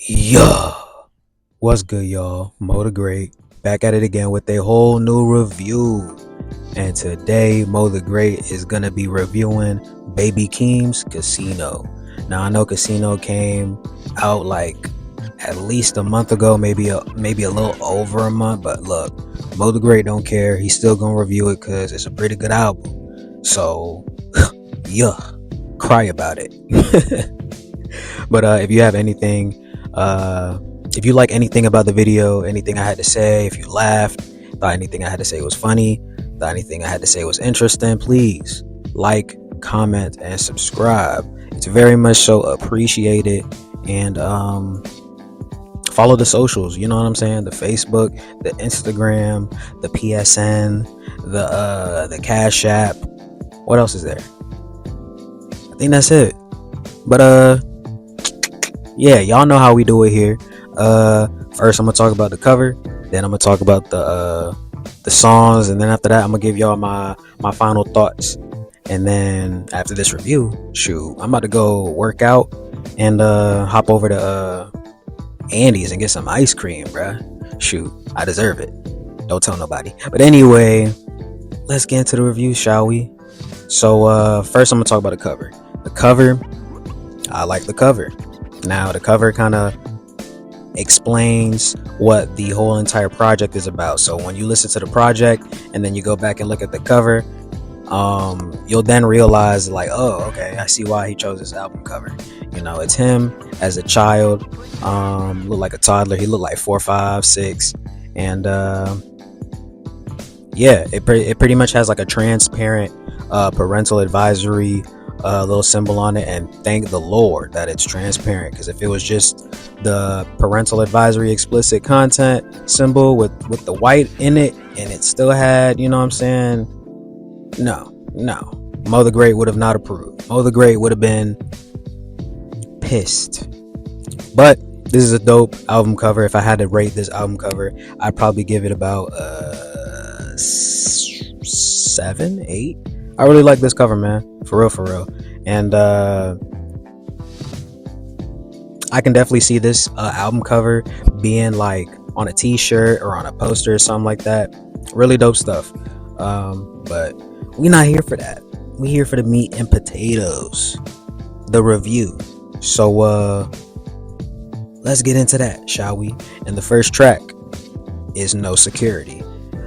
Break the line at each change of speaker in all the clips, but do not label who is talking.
Yeah, what's good, y'all? Mo the Great back at it again with a whole new review. And today, Mo the Great is gonna be reviewing Baby Keem's Casino. Now, I know Casino came out like at least a month ago, maybe a little over a month. But look, Mo the Great don't care. He's still gonna review it because it's a pretty good album. So, yeah, cry about it. But if you have anything, if you like anything about the video, anything I had to say, if you laughed, thought anything I had to say was funny, thought anything I had to say was interesting, please like, comment, and subscribe. It's very much so appreciated. And follow the socials. You know what I'm saying? The Facebook, the Instagram, the PSN, the Cash App. What else is there? I think that's it. But yeah, y'all know how we do it here. First I'm gonna talk about the cover, then I'm gonna talk about the songs, and then after that I'm gonna give y'all my final thoughts. And then after this review, shoot, I'm about to go work out and hop over to Andy's and get some ice cream, bruh. Shoot, I deserve it. Don't tell nobody. But anyway, let's get into the review, shall we? So first I'm gonna talk about the cover. The cover, I like the cover. Now the cover kind of explains what the whole entire project is about. So when you listen to the project and then you go back and look at the cover, you'll then realize, like, oh, okay, I see why he chose this album cover. You know, it's him as a child, looked like a toddler. He looked like 4, 5, 6, and yeah, it pretty much has like a transparent parental advisory little symbol on it, and thank the Lord that it's transparent, because if it was just the parental advisory explicit content symbol with the white in it and it still had, you know what I'm saying, no, Mo the Great would have not approved. Mo the Great would have been pissed. But this is a dope album cover. If I had to rate this album cover, I'd probably give it about 7, 8. I really like this cover, man. For real. And I can definitely see this album cover being like on a t-shirt or on a poster or something like that. Really dope stuff. But we're not here for that. We're here for the meat and potatoes, the review. So let's get into that, shall we? And the first track is No Security.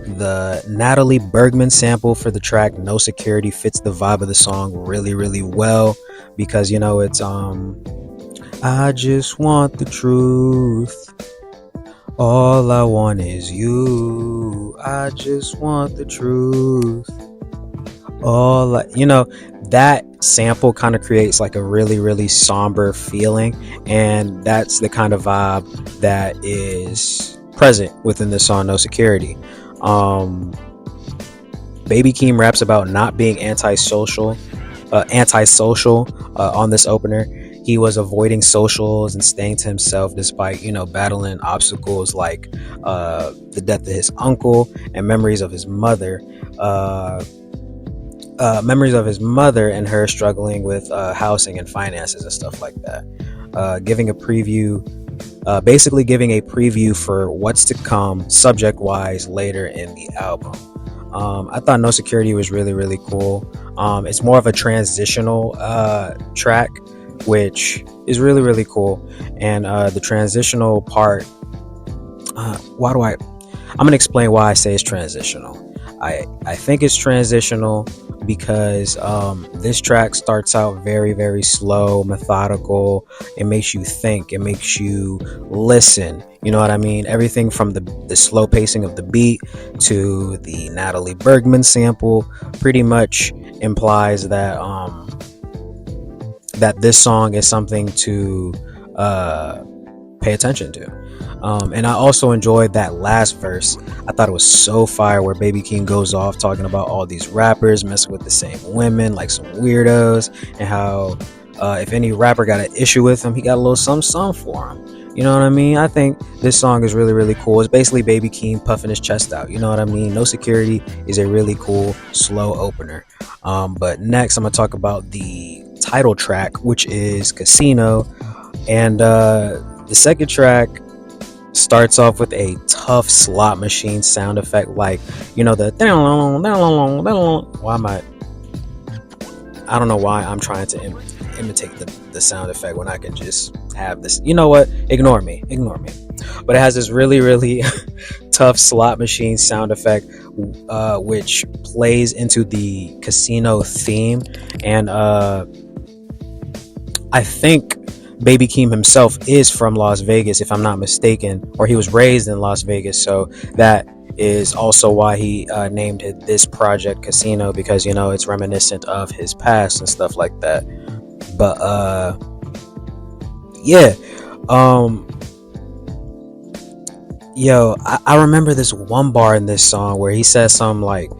The Natalie Bergman sample for the track No Security fits the vibe of the song really well, because, you know, it's I just want the truth, all I want is you, I just want the truth, you know, that sample kind of creates like a really somber feeling, and that's the kind of vibe that is present within the song No Security. Baby Keem raps about not being antisocial on this opener. He was avoiding socials and staying to himself despite, you know, battling obstacles like the death of his uncle and memories of his mother and her struggling with housing and finances and stuff like that. Basically giving a preview for what's to come subject wise later in the album. I thought No Security was really cool. It's more of a transitional track, which is really cool. And the transitional part, I'm gonna explain why I say it's transitional. I think it's transitional because this track starts out very slow, methodical. It makes you think, it makes you listen, you know what I mean? Everything from the slow pacing of the beat to the Natalie Bergman sample pretty much implies that that this song is something to pay attention to. And I also enjoyed that last verse. I thought it was so fire, where Baby Keem goes off talking about all these rappers messing with the same women like some weirdos, and how if any rapper got an issue with him, he got a little something for him. You know what I mean? I think this song is really cool. It's basically Baby Keem puffing his chest out. You know what I mean? No Security is a really cool slow opener. But next I'm gonna talk about the title track, which is Casino. And The second track starts off with a tough slot machine sound effect, like, you know, the why am I don't know why I'm trying to imitate the sound effect when I can just have this. You know what? Ignore me. But it has this really, really tough slot machine sound effect, which plays into the casino theme. And I think Baby Keem himself is from Las Vegas, if I'm not mistaken, or he was raised in Las Vegas. So that is also why he named it this project Casino, because, you know, it's reminiscent of his past and stuff like that. But yeah, yo, I remember this one bar in this song where he says something like,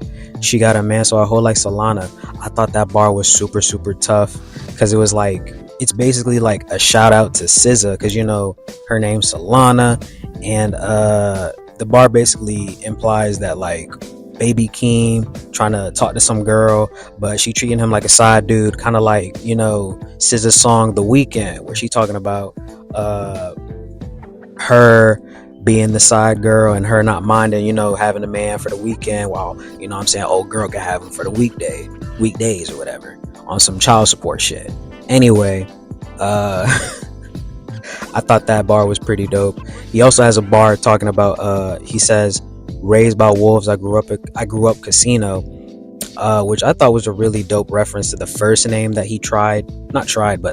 "She got a man, so I hold like Solana." I thought that bar was super, super tough, because it was like, it's basically like a shout out to SZA, because, you know, her name's Solana, and the bar basically implies that, like, Baby Keem trying to talk to some girl, but she treating him like a side dude, kind of like, you know, SZA's song The Weekend, where she talking about her being the side girl and her not minding, you know, having a man for the weekend, while, you know what I'm saying, old girl can have him for the weekdays or whatever, on some child support shit. Anyway, I thought that bar was pretty dope. He also has a bar talking about, he says, "Raised by wolves, I grew up casino," which I thought was a really dope reference to the first name that he but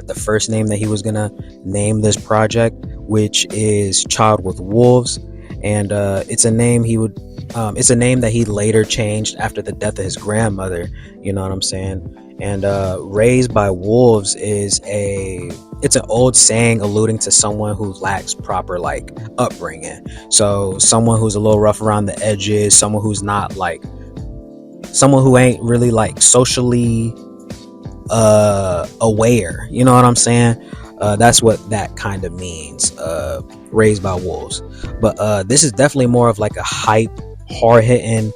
the first name that he was gonna name this project, which is Child with Wolves. And it's a name it's a name that he later changed after the death of his grandmother, you know what I'm saying? And Raised by Wolves it's an old saying alluding to someone who lacks proper, like, upbringing. So someone who's a little rough around the edges, someone who ain't really, like, socially aware, you know what I'm saying? That's what that kind of means, Raised by Wolves. But this is definitely more of like a hype, hard-hitting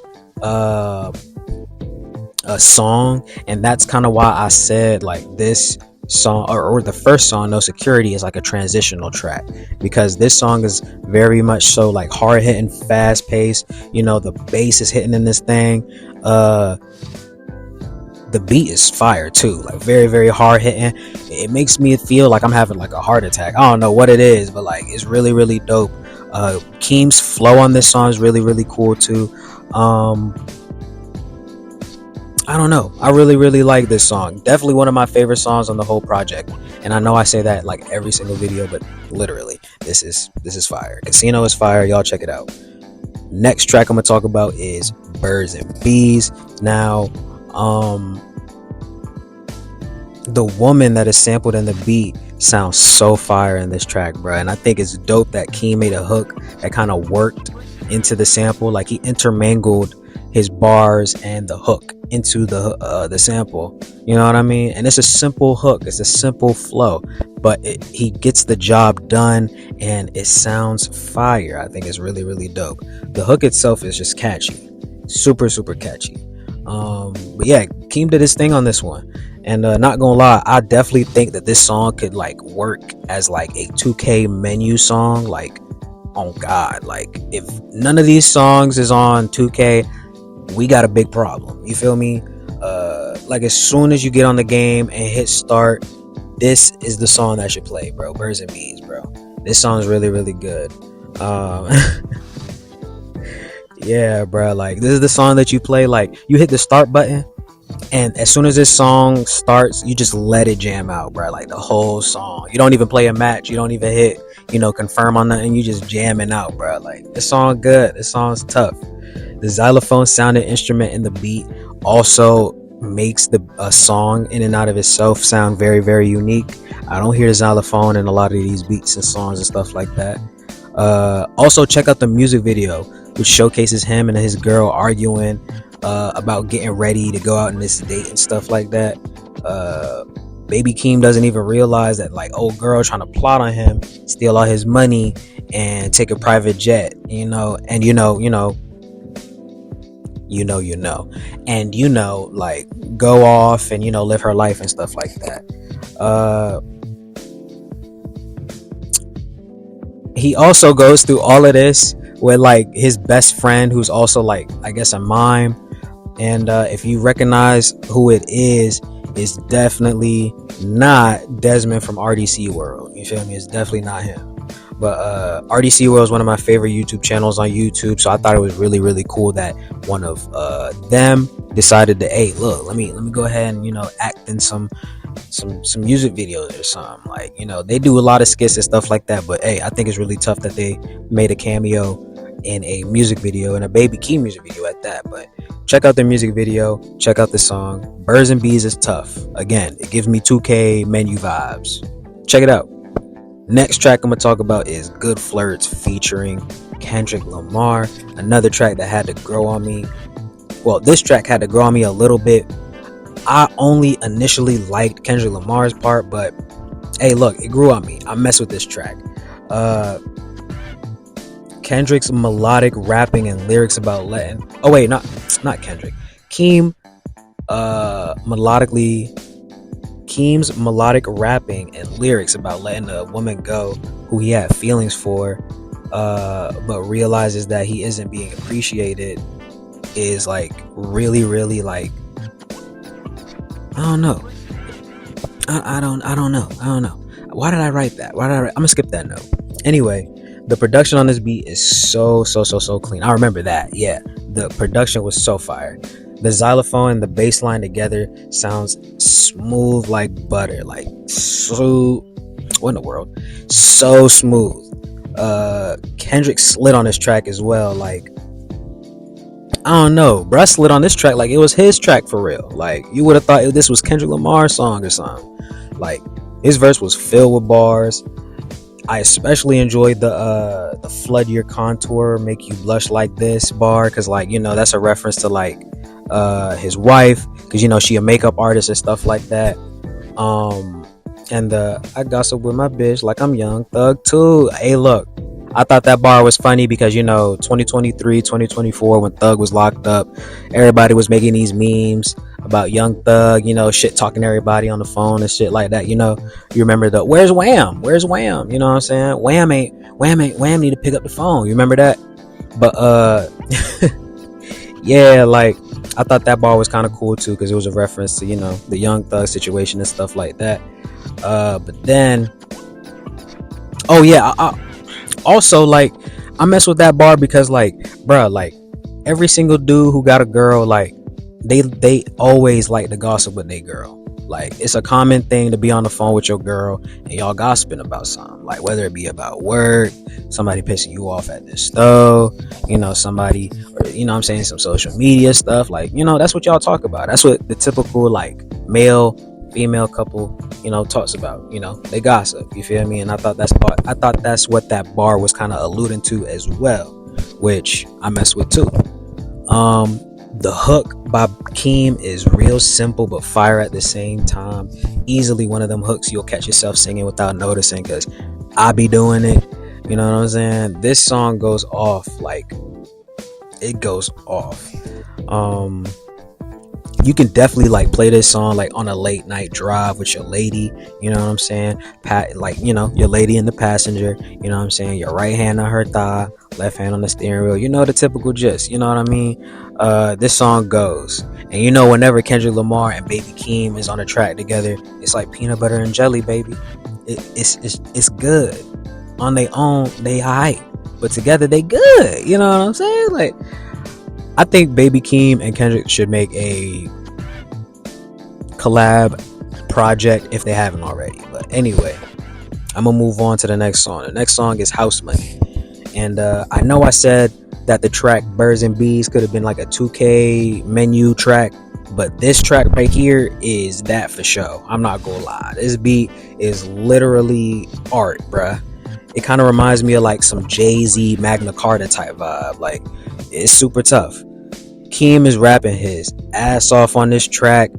a song, and that's kind of why I said, like, this song, or the first song, No Security, is like a transitional track, because this song is very much so, like, hard-hitting, fast-paced. You know, the bass is hitting in this thing. The beat is fire too, like, very, very hard-hitting. It makes me feel like I'm having, like, a heart attack. I don't know what it is, but, like, it's really, really dope. Keem's flow on this song is really, really cool too. I don't know, I really, really like this song. Definitely one of my favorite songs on the whole project, and I know I say that like every single video, but literally, this is fire. Casino is fire, y'all check it out. Next track I'm gonna talk about is Birds and Bees. Now, the woman that is sampled in the beat sounds so fire in this track, bro, and I think it's dope that Keem made a hook that kind of worked into the sample. Like, he intermingled his bars and the hook into the sample, you know what I mean? And it's a simple hook, it's a simple flow, but he gets the job done, and it sounds fire. I think it's really, really dope. The hook itself is just catchy, super, super catchy. But yeah, Keem did his thing on this one, and not gonna lie, I definitely think that this song could, like, work as like a 2K menu song. Like, oh god, like, if none of these songs is on 2K, we got a big problem, you feel me? Like, as soon as you get on the game and hit start, this is the song that should play, bro. Birds and Bees, bro. This song is really, really good. Yeah, bro, like, this is the song that you play. Like, you hit the start button, and as soon as this song starts, you just let it jam out, bro. Like, the whole song, you don't even play a match, you don't even hit, you know, confirm on nothing, you just jamming out, bro. Like, this song good, this song's tough. The xylophone sounded instrument in the beat also makes the song in and out of itself sound very, very unique. I don't hear the xylophone in a lot of these beats and songs and stuff like that. Also, check out the music video, which showcases him and his girl arguing about getting ready to go out on this date and stuff like that. Baby Keem doesn't even realize that, like, old girl trying to plot on him, steal all his money, and take a private jet, you know, and like, go off and, you know, live her life and stuff like that. he also goes through all of this with like his best friend, who's also like, I guess, a mime. And if you recognize who it is, it's definitely not Desmond from RDC World. You feel me? It's definitely not him. But RDC World is one of my favorite YouTube channels on YouTube, so I thought it was really, really cool that one of them decided to, hey, look, let me go ahead and, you know, act in some music videos or something. Like, you know, they do a lot of skits and stuff like that, but hey, I think it's really tough that they made a cameo in a music video, and a Baby Keem music video at that. But check out their music video, check out the song. Birds and Bees is tough. Again, it gives me 2K menu vibes. Check it out. Next track I'm gonna talk about is Good Flirts featuring Kendrick Lamar. Another track that had to grow on me. Well, this track had to grow on me a little bit. I only initially liked Kendrick Lamar's part, but hey, look, it grew on me. I mess with this track. Kendrick's melodic rapping and lyrics about letting, oh wait, not Kendrick, Keem, Keem's melodic rapping and lyrics about letting a woman go who he had feelings for, but realizes that he isn't being appreciated, is like really, really like, I don't know. I don't know. Why did I write that? I'm gonna skip that note. Anyway, the production on this beat is so clean. I remember that. Yeah, the production was so fire. The xylophone and the bass line together sounds smooth like butter. Like, so, what in the world? So smooth. Kendrick slid on this track as well. Like, I don't know, bruh slid on this track like it was his track for real. Like, you would have thought this was Kendrick Lamar's song or something. Like, his verse was filled with bars. I especially enjoyed the flood your contour, make you blush like this bar, because, like, you know, that's a reference to like his wife, because, you know, she a makeup artist and stuff like that. And I gossip with my bitch like I'm Young Thug too. Hey, look, I thought that bar was funny because, you know, 2023, 2024, when Thug was locked up, everybody was making these memes about Young Thug, you know, shit talking to everybody on the phone and shit like that. You know, you remember the where's Wham? Where's Wham? You know what I'm saying? Wham need to pick up the phone. You remember that? But yeah, like, I thought that bar was kind of cool too, because it was a reference to, you know, the Young Thug situation and stuff like that. But then, oh yeah, I also, like, I mess with that bar because, like, bruh, like, every single dude who got a girl, like, they always like to gossip with their girl. Like, it's a common thing to be on the phone with your girl and y'all gossiping about something, like, whether it be about work, somebody pissing you off at the store, you know, somebody, or, you know what I'm saying, some social media stuff. Like, you know, that's what y'all talk about. That's what the typical, like, male female couple, you know, talks about. You know, they gossip, you feel me? And I thought that's what that bar was kind of alluding to as well, which I mess with too. The hook by Keem is real simple but fire at the same time. Easily one of them hooks you'll catch yourself singing without noticing, because I be doing it. You know what I'm saying? This song goes off. Like, it goes off. You can definitely, like, play this song, like, on a late night drive with your lady. You know what I'm saying? Like, you know, your lady in the passenger. You know what I'm saying? Your right hand on her thigh, left hand on the steering wheel. You know, the typical gist. You know what I mean? This song goes. And, you know, whenever Kendrick Lamar and Baby Keem is on a track together, it's like peanut butter and jelly, baby. It's good. On their own, they hype, but together they good. You know what I'm saying? Like, I think Baby Keem and Kendrick should make a collab project if they haven't already. But anyway, I'm gonna move on to the next song. The next song is House Money. And I know I said that the track Birds and Bees could have been like a 2K menu track, but this track right here is that for sure. I'm not gonna lie. This beat is literally art, bruh. It kind of reminds me of like some Jay-Z Magna Carta type vibe. Like, it's super tough. Keem is rapping his ass off on this track.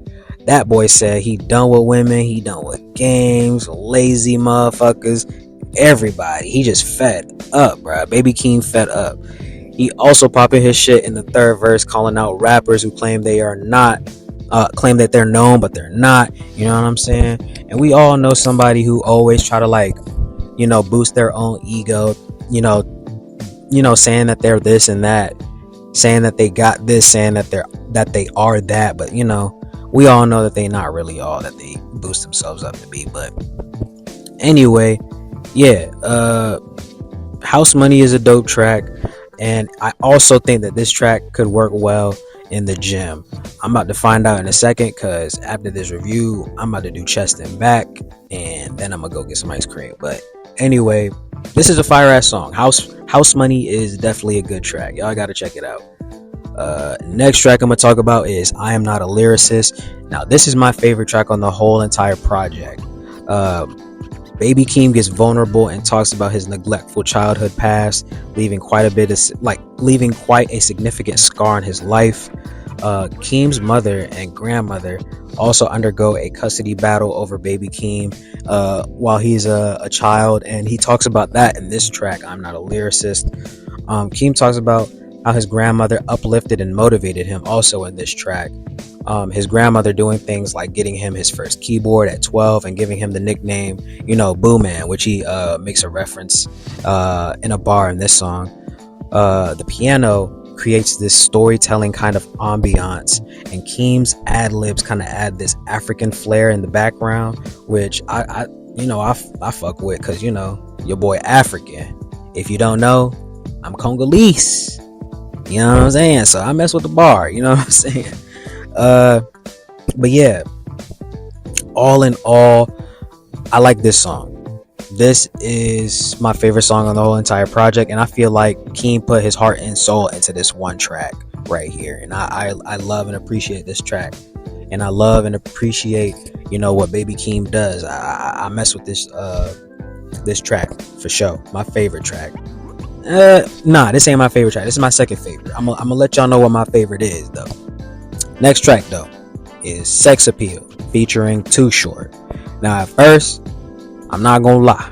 That boy said he done with women, he done with games, lazy motherfuckers, everybody. He just fed up, bruh. Baby Keem fed up. He also popping his shit in the third verse, calling out rappers who claim they are not, claim that they're known but they're not. You know what I'm saying? And we all know somebody who always try to, like, boost their own ego, saying that they're this and that, saying that they got this, saying that they are that, but we all know that they not really all that they boost themselves up to be. But anyway, yeah, House Money is a dope track, and I also think that this track could work well in the gym. I'm about to find out in a second, because after this review I'm about to do chest and back, and then I'm gonna go get some ice cream. But anyway, this is a fire ass song. House Money is definitely a good track. Y'all gotta check it out. Next track I'm gonna talk about is I Am Not a Lyricist. Now this is my favorite track on the whole entire project. Baby Keem gets vulnerable and talks about his neglectful childhood past, leaving quite a significant scar in his life. Keem's mother and grandmother also undergo a custody battle over baby Keem while he's a child, and he talks about that in this track, I'm Not a Lyricist. Keem talks about how his grandmother uplifted and motivated him also in this track. His grandmother doing things like getting him his first keyboard at 12 and giving him the nickname, Boo Man, which he makes a reference in a bar in this song. The piano creates this storytelling kind of ambiance, and Keem's ad libs kind of add this African flair in the background, which I fuck with, because your boy African. If you don't know, I'm Congolese. You know what I'm saying? So I mess with the bar. You know what I'm saying? But yeah, all in all, I like this song. This is my favorite song on the whole entire project, and I feel like Keem put his heart and soul into this one track right here, and I love and appreciate this track, and I love and appreciate what Baby Keem does. I mess with this track for sure. My favorite track. Nah, this ain't my favorite track. This is my second favorite. I'm gonna let y'all know what my favorite is though. Next track though is Sex Appeal featuring Too Short. Now at first, I'm not gonna lie,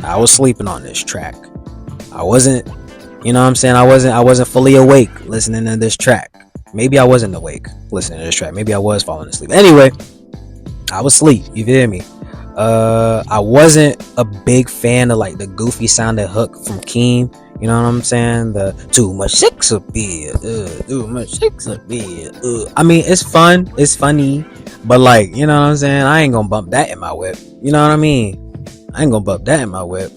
I was sleeping on this track. I wasn't, I wasn't fully awake listening to this track. Maybe I wasn't awake listening to this track. Maybe I was falling asleep. Anyway, I was asleep. You feel me? I wasn't a big fan of like the goofy sounding hook from Keem. You know what I'm saying? The too much sex appeal, too much sex appeal. I mean, it's fun, it's funny, but like, you know what I'm saying? I ain't gonna bump that in my whip. You know what I mean? I ain't gonna bump that in my whip.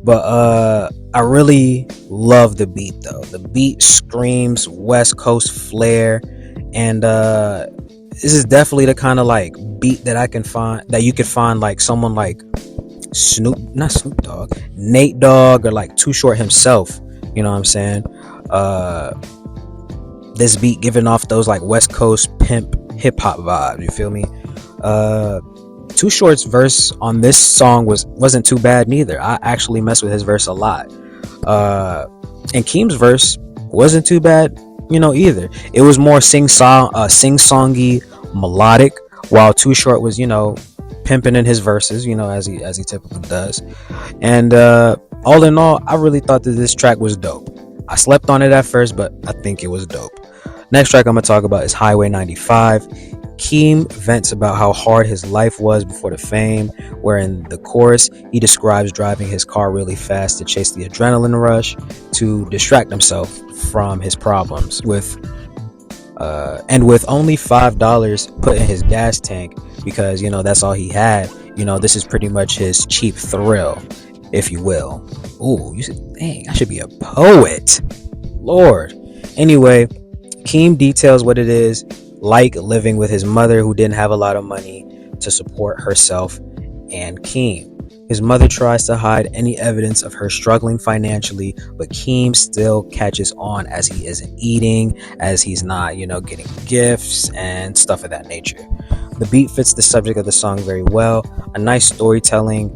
But I really love the beat though. The beat screams West Coast flair, and this is definitely the kind of like beat that you could find like someone like not Snoop Dogg, Nate Dogg, or like Too Short himself. You know what I'm saying? This beat giving off those like West Coast pimp hip hop vibes. You feel me? Too Short's verse on this song wasn't too bad neither. I actually messed with his verse a lot. And Keem's verse wasn't too bad, either. It was more sing-songy, melodic, while Too Short was, pimping in his verses, as he typically does. And all in all, I really thought that this track was dope. I slept on it at first, but I think it was dope. Next track I'm gonna talk about is Highway 95. Keem vents about how hard his life was before the fame, where in the chorus he describes driving his car really fast to chase the adrenaline rush, to distract himself from his problems with only $5 put in his gas tank, because that's all he had. This is pretty much his cheap thrill, if you will. Ooh, you said, dang, I should be a poet, Lord. Anyway, Keem details what it is like living with his mother, who didn't have a lot of money to support herself and Keem. His mother tries to hide any evidence of her struggling financially, but Keem still catches on as he isn't eating, as he's not, getting gifts and stuff of that nature. The beat fits the subject of the song very well. A nice storytelling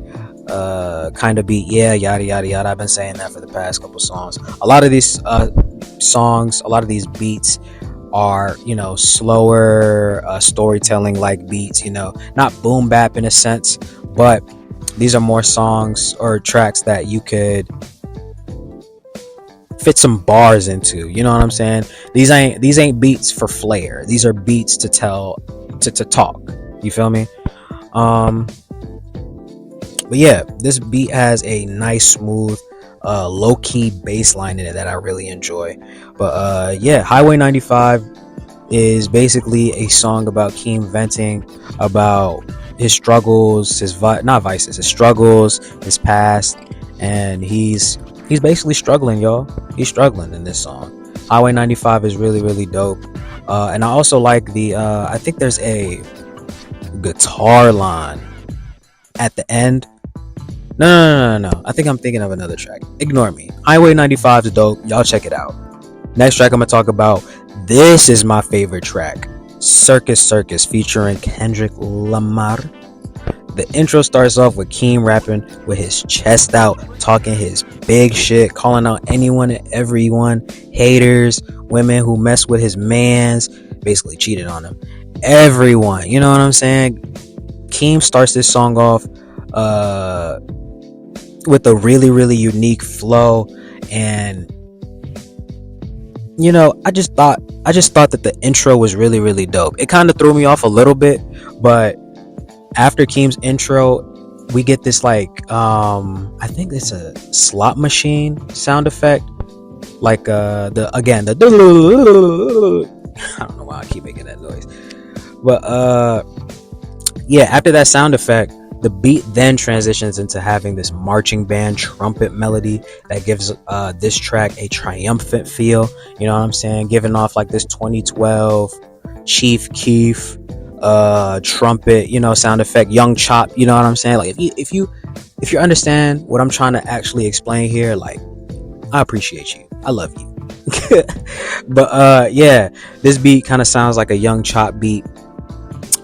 kind of beat. Yeah, yada yada yada. I've been saying that for the past couple songs. A lot of these songs, a lot of these beats are slower storytelling like beats, not boom bap in a sense, but these are more songs or tracks that you could fit some bars into. You know what I'm saying? These ain't beats for flair. These are beats to talk. You feel me? But yeah, this beat has a nice, smooth, low-key bass line in it that I really enjoy. But yeah, Highway 95 is basically a song about Keem venting about his struggles, not vices, his struggles, his past, and he's basically struggling, y'all. He's struggling in this song. Highway 95 is really, really dope. And I also like the I think there's a guitar line at the end. No. I think I'm thinking of another track. Ignore me. Highway 95 is dope. Y'all check it out. Next track I'm gonna talk about. This is my favorite track. CIRCUS featuring Kendrick Lamar. The intro starts off with Keem rapping with his chest out, talking his big shit, calling out anyone and everyone, haters, women who mess with his mans, basically cheated on him. Everyone, you know what I'm saying? Keem starts this song off with a really, really unique flow, and you know, I just thought that the intro was really, really dope. It kind of threw me off a little bit, but after Keem's intro, we get this like I think it's a slot machine sound effect, like the I don't know why I keep making that noise, but yeah, after that sound effect, the beat then transitions into having this marching band trumpet melody that gives this track a triumphant feel. You know what I'm saying? Giving off like this 2012 Chief Keef trumpet, you know, sound effect, Young Chop. You know what I'm saying? Like if you understand what I'm trying to actually explain here, like I appreciate you. I love you. But yeah, this beat kind of sounds like a Young Chop beat.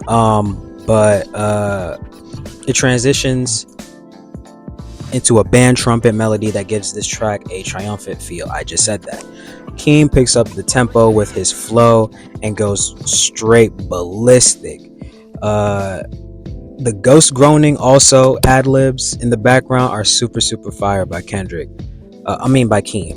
But it transitions into a band trumpet melody that gives this track a triumphant feel. I just said that. Keem picks up the tempo with his flow and goes straight ballistic. The ghost groaning also ad-libs in the background are super, super fire by Kendrick. By Keem.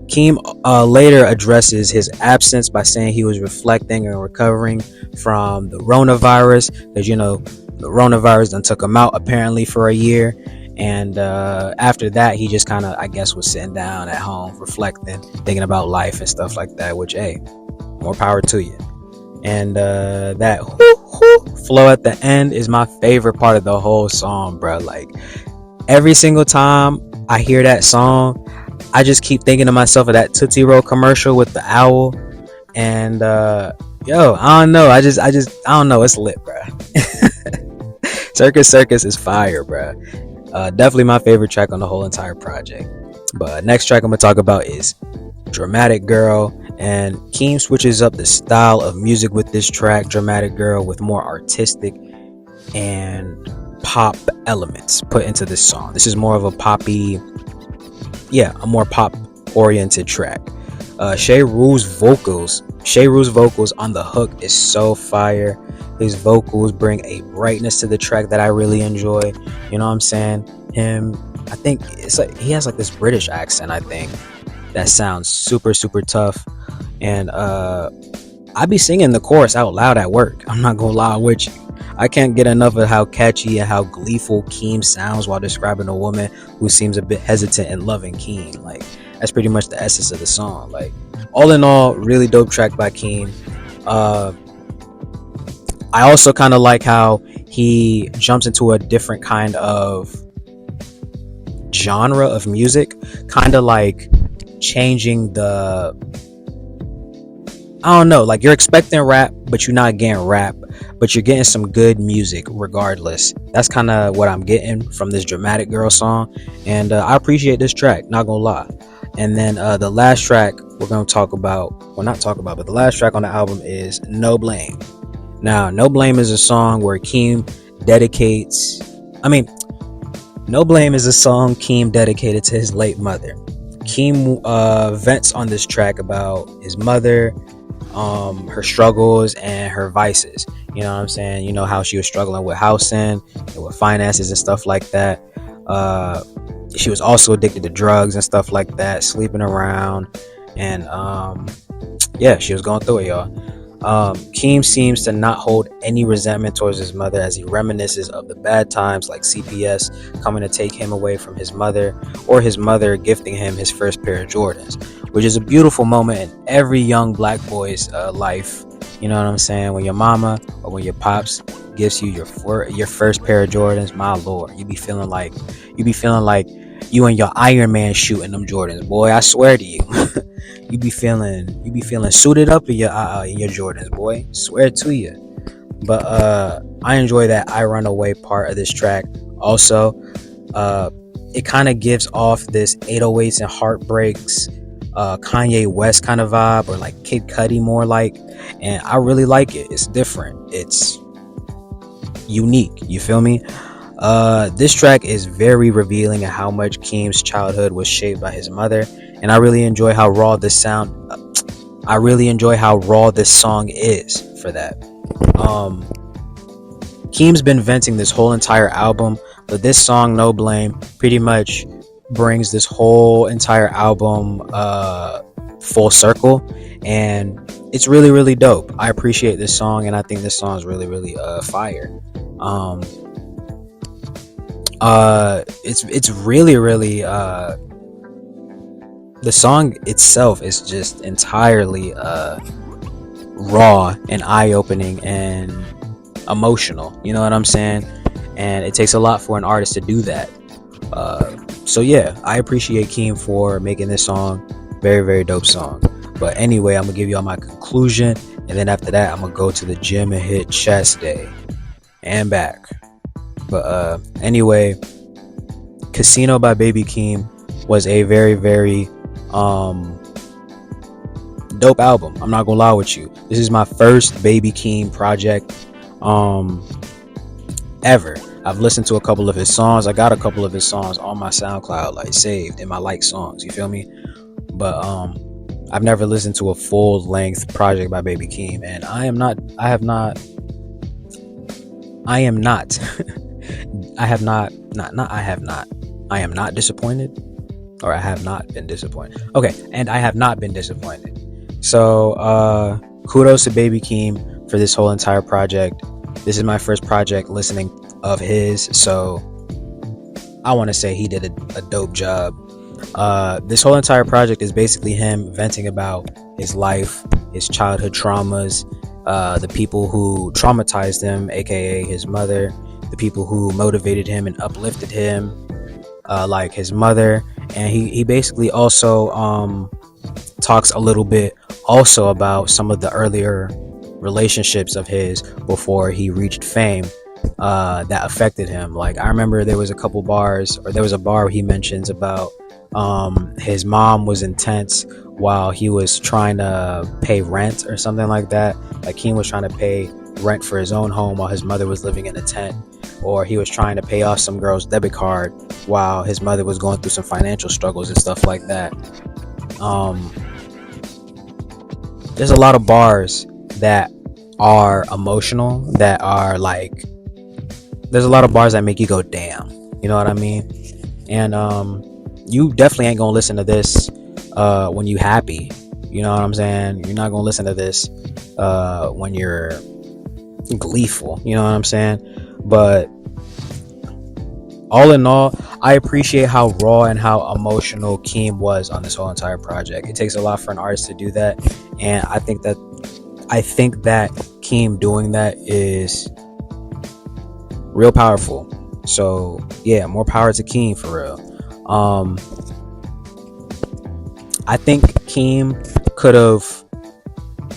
Keem later addresses his absence by saying he was reflecting and recovering from the coronavirus, because you know the coronavirus done took him out apparently for a year, and after that he just kind of, I guess, was sitting down at home reflecting, thinking about life and stuff like that, which, hey, more power to you. And that flow at the end is my favorite part of the whole song, bro. Like every single time I hear that song, I just keep thinking to myself of that Tootsie Roll commercial with the owl. And yo, I don't know. I don't know. It's lit, bro. CIRCUS is fire, bro. Definitely my favorite track on the whole entire project. But next track I'm gonna talk about is Dramatic Girl, and Keem switches up the style of music with this track, Dramatic Girl, with more artistic and pop elements put into this song. This is more of a poppy, a more pop oriented track. Shay Rue's vocals on the hook is so fire. His vocals bring a brightness to the track that I really enjoy. You know what I'm saying? I think it's like he has like this British accent, I think, that sounds super, super tough. And I be singing the chorus out loud at work. I'm not gonna lie with you. I can't get enough of how catchy and how gleeful Keem sounds while describing a woman who seems a bit hesitant and loving Keem. Like that's pretty much the essence of the song. Like all in all, really dope track by Keem. I also kind of like how he jumps into a different kind of genre of music, kind of like changing the, I don't know, like you're expecting rap, but you're not getting rap, but you're getting some good music regardless. That's kind of what I'm getting from this Dramatic Girl song, and I appreciate this track, not gonna lie. And then the last track we're gonna talk about, but the last track on the album is No Blame. Now, No Blame is a song where Keem dedicates, No Blame is a song Keem dedicated to his late mother. Keem vents on this track about his mother, her struggles and her vices. You know what I'm saying? You know how she was struggling with housing and with finances and stuff like that. She was also addicted to drugs and stuff like that, sleeping around, and she was going through it, y'all. Keem seems to not hold any resentment towards his mother as he reminisces of the bad times like CPS coming to take him away from his mother, or his mother gifting him his first pair of Jordans, which is a beautiful moment in every young black boy's life. You know what I'm saying? When your mama or when your pops gives you your first pair of Jordans, my lord, you be feeling like you and your Iron Man shooting them Jordans, boy. I swear to you. you be feeling suited up in your Jordans, boy. Swear to you. But I enjoy that I Run Away part of this track. Also, it kind of gives off this 808s and heartbreaks, Kanye West kind of vibe, or like Kid Cudi more like, and I really like it. It's different. It's unique. You feel me? This track is very revealing of how much Keem's childhood was shaped by his mother, and I really enjoy how raw this song is for that. Keem's been venting this whole entire album, but this song, No Blame, pretty much brings this whole entire album full circle, and it's really, really dope. I appreciate this song, and I think this song is really, really fire. It's really, really the song itself is just entirely raw and eye-opening and emotional, you know what I'm saying? And it takes a lot for an artist to do that. So yeah, I appreciate Keem for making this song. Very, very dope song. But anyway, I'm gonna give y'all my conclusion, and then after that I'm gonna go to the gym and hit chest day and back. But anyway, Casino by Baby Keem was a very, very dope album. I'm not gonna lie with you. This is my first Baby Keem project ever. I've listened to a couple of his songs. I got a couple of his songs on my SoundCloud, like saved in my like songs. You feel me? But I've never listened to a full length project by Baby Keem, and I am not disappointed, or I have not been disappointed. Okay, and I have not been disappointed. So kudos to Baby Keem for this whole entire project. This is my first project listening of his, so I want to say he did a dope job. This whole entire project is basically him venting about his life, his childhood traumas, the people who traumatized him, aka his mother, the people who motivated him and uplifted him, like his mother. And he basically also talks a little bit also about some of the earlier relationships of his before he reached fame that affected him. Like, I remember there was a bar he mentions about his mom was intense while he was trying to pay rent or something like that. Like, Keem was trying to pay rent for his own home while his mother was living in a tent, or he was trying to pay off some girl's debit card while his mother was going through some financial struggles and stuff like that. There's a lot of bars that are emotional, that are like, there's a lot of bars that make you go damn, you know what I mean? And you definitely ain't gonna listen to this when you happy, you know what I'm saying? You're not gonna listen to this when you're gleeful, you know what I'm saying? But all in all, I appreciate how raw and how emotional Keem was on this whole entire project. It takes a lot for an artist to do that, and I think that Keem doing that is real powerful. So yeah, more power to Keem, for real. I think Keem could have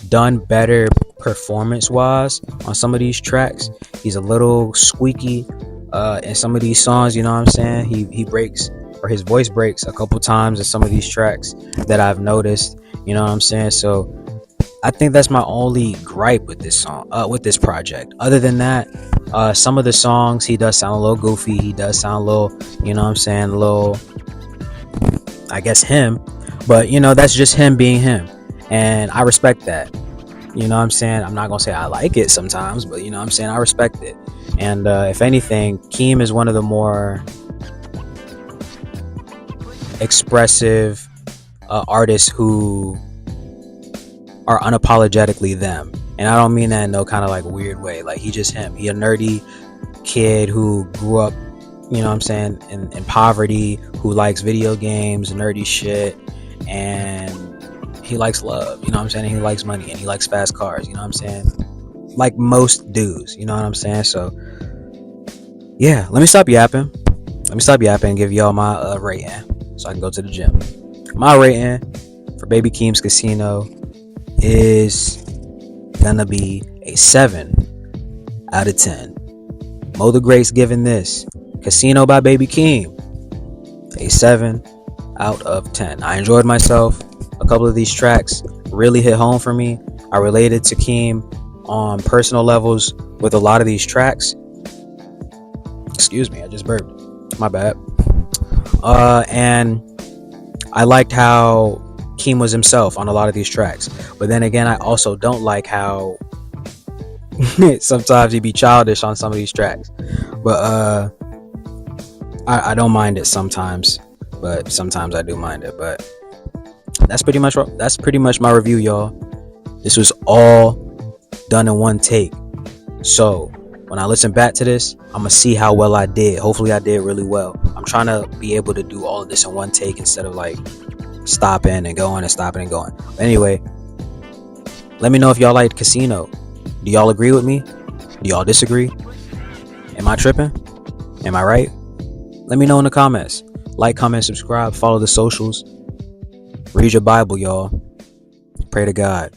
done better performance wise on some of these tracks. He's a little squeaky in some of these songs, you know what I'm saying? He breaks, or his voice breaks a couple times in some of these tracks that I've noticed, you know what I'm saying? So I think that's my only gripe with this song, with this project. Other than that, some of the songs, he does sound a little goofy. He does sound a little, you know what I'm saying, a little, I guess, him. But, you know, that's just him being him, and I respect that. You know what I'm saying? I'm not gonna say I like it sometimes, but, you know what I'm saying, I respect it. And if anything, Keem is one of the more expressive artists who are unapologetically them. And I don't mean that in no kind of like weird way. Like, he just him. He a nerdy kid who grew up, you know what I'm saying, in poverty, who likes video games, nerdy shit, and he likes love, you know what I'm saying? And he likes money, and he likes fast cars, you know what I'm saying? Like most dudes, you know what I'm saying? So, yeah, let me stop yapping. Let me stop yapping and give y'all my rating so I can go to the gym. My rating for Baby Keem's Casino is gonna be a 7 out of 10. Mo the Great's giving this Casino by Baby Keem a 7 out of 10. I enjoyed myself. A couple of these tracks really hit home for me. I related to Keem on personal levels with a lot of these tracks. Excuse me, I just burped. My bad. And I liked how Keem was himself on a lot of these tracks. But then again, I also don't like how sometimes he be childish on some of these tracks. But I don't mind it sometimes, but sometimes I do mind it. But that's pretty much my review, y'all. This was all done in one take. So when I listen back to this, I'm gonna see how well I did. Hopefully I did really well. I'm trying to be able to do all of this in one take instead of like stopping and going and stopping and going. But anyway, let me know if y'all liked Casino. Do y'all agree with me? Do y'all disagree? Am I tripping? Am I right? Let me know in the comments. Like, comment, subscribe, follow the socials. Read your Bible, y'all. Pray to God.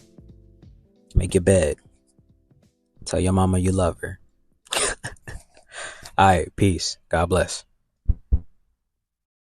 Make your bed. Tell your mama you love her. Alright, peace. God bless.